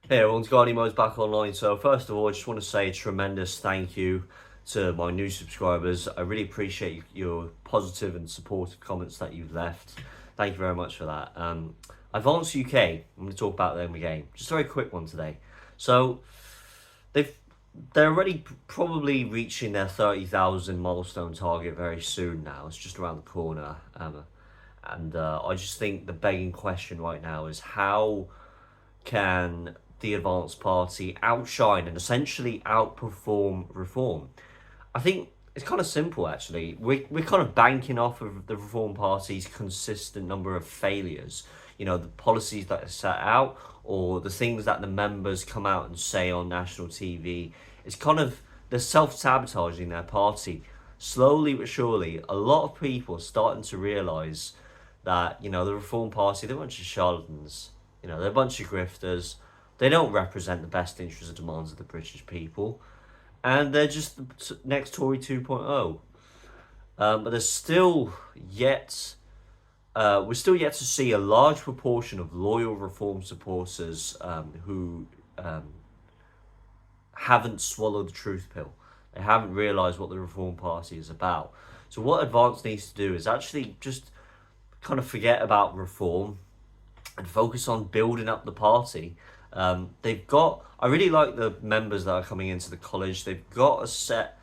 Hey everyone, Guardian Mode's back online. So first of all, I just want to say a tremendous thank you to my new subscribers. I really appreciate your positive and supportive comments that you've left. Thank you very much for that. Advanced UK, I'm going to talk about them again. Just a very quick one today. So they've they're already probably reaching their 30,000 milestone target very soon now. It's just around the corner. And I just think the begging question right now is how can the advanced party outshine and essentially outperform reform? I think it's kind of simple actually. We're kind of banking off of the reform party's consistent number of failures. You know, the policies that are set out or the things that the members come out and say on national TV. It's kind of they're self-sabotaging their party. Slowly but surely, a lot of people are starting to realise that, you know, the Reform Party, they're a bunch of charlatans. You know, they're a bunch of grifters. They don't represent the best interests and demands of the British people. And they're just the next Tory 2.0. But there's still yet, we're still yet to see a large proportion of loyal Reform supporters who haven't swallowed the truth pill. They haven't realised what the Reform Party is about. So what Advance needs to do is actually just kind of forget about reform and focus on building up the party. They've got, I really like the members that are coming into the college. They've got a set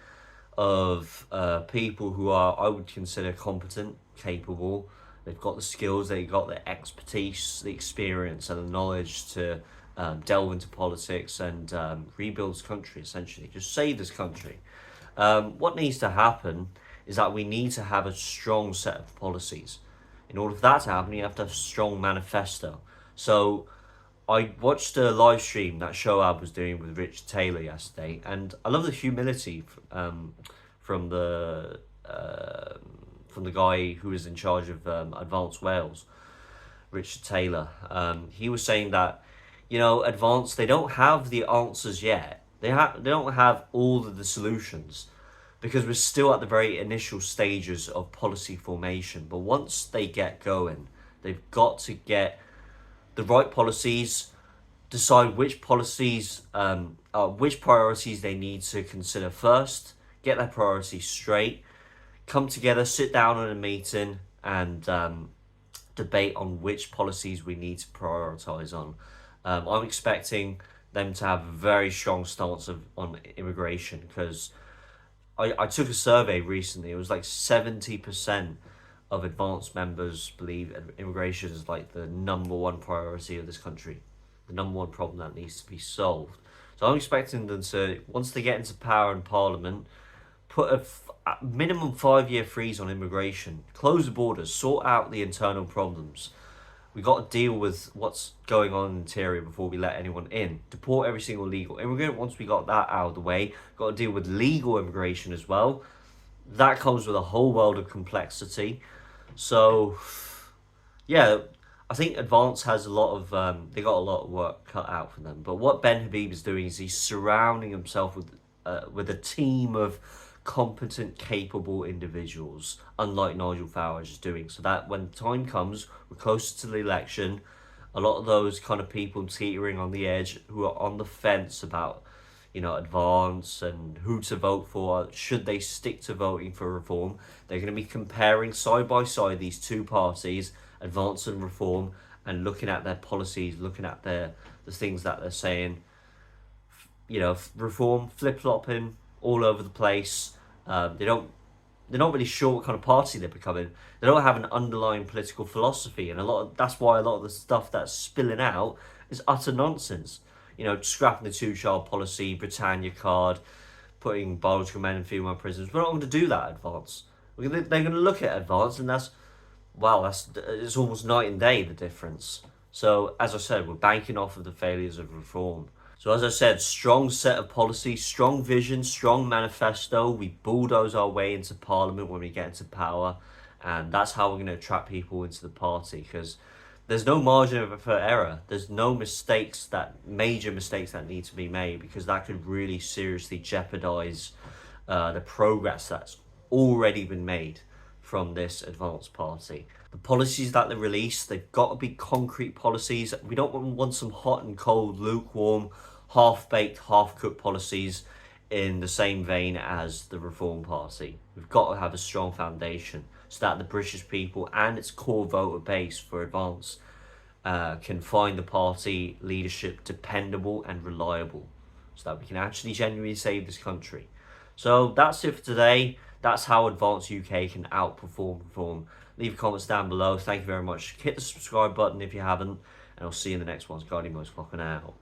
of people who are, I would consider, competent, capable. They've got the skills, they've got the expertise, the experience, and the knowledge to delve into politics and rebuild this country, essentially. Just save this country. What needs to happen is that we need to have a strong set of policies. In order for that to happen, you have to have a strong manifesto. So I watched a live stream that Shoab was doing with Richard Taylor yesterday, and I love the humility from the guy who is in charge of Advance Wales, Richard Taylor. He was saying that, you know, Advance, they don't have the answers yet. They don't have all of the solutions, because we're still at the very initial stages of policy formation. But once they get going, they've got to get the right policies, decide which policies, which priorities they need to consider first, get their priorities straight, come together, sit down in a meeting, and debate on which policies we need to prioritise on. I'm expecting them to have a very strong stance on immigration, because I took a survey recently. It was like 70% of Advanced members believe immigration is like the number one priority of this country, the number one problem that needs to be solved. So I'm expecting them to, once they get into power in Parliament, put a minimum 5-year freeze on immigration, close the borders, sort out the internal problems. We got to deal with what's going on in the interior before we let anyone in. Deport every single legal immigrant. Once we got that out of the way, got to deal with legal immigration as well. That comes with a whole world of complexity. So, yeah, I think Advance has a lot of, they got a lot of work cut out for them. But what Ben Habib is doing is he's surrounding himself with a team of competent, capable individuals, unlike Nigel Farage is doing, so that when time comes, we're closer to the election, a lot of those kind of people teetering on the edge, who are on the fence about, you know, Advance and who to vote for, should they stick to voting for reform, they're going to be comparing side by side these two parties, Advance and Reform, and looking at their policies, looking at the things that they're saying. You know, Reform flip-flopping all over the place. They're not really sure what kind of party they're becoming. They don't have an underlying political philosophy, and that's why a lot of the stuff that's spilling out is utter nonsense. You know, scrapping the two-child policy, Britannia card, putting biological men in female prisons. We're not going to do that, Advance. They're going to look at Advance, and it's almost night and day, the difference. So, as I said, we're banking off of the failures of reform. So as I said, strong set of policies, strong vision, strong manifesto. We bulldoze our way into Parliament when we get into power, and that's how we're going to attract people into the party, because there's no margin for error. There's no major mistakes that need to be made, because that could really seriously jeopardize the progress that's already been made from this Advance Party. The policies that they release, they've got to be concrete policies. We don't want some hot and cold, lukewarm, half-baked, half-cooked policies in the same vein as the Reform Party. We've got to have a strong foundation so that the British people and its core voter base for Advance can find the party leadership dependable and reliable so that we can actually genuinely save this country. So that's it for today. That's how Advance UK can outperform Reform. Leave comments down below. Thank you very much. Hit the subscribe button if you haven't, and I'll see you in the next one. Guardian Most clocking out.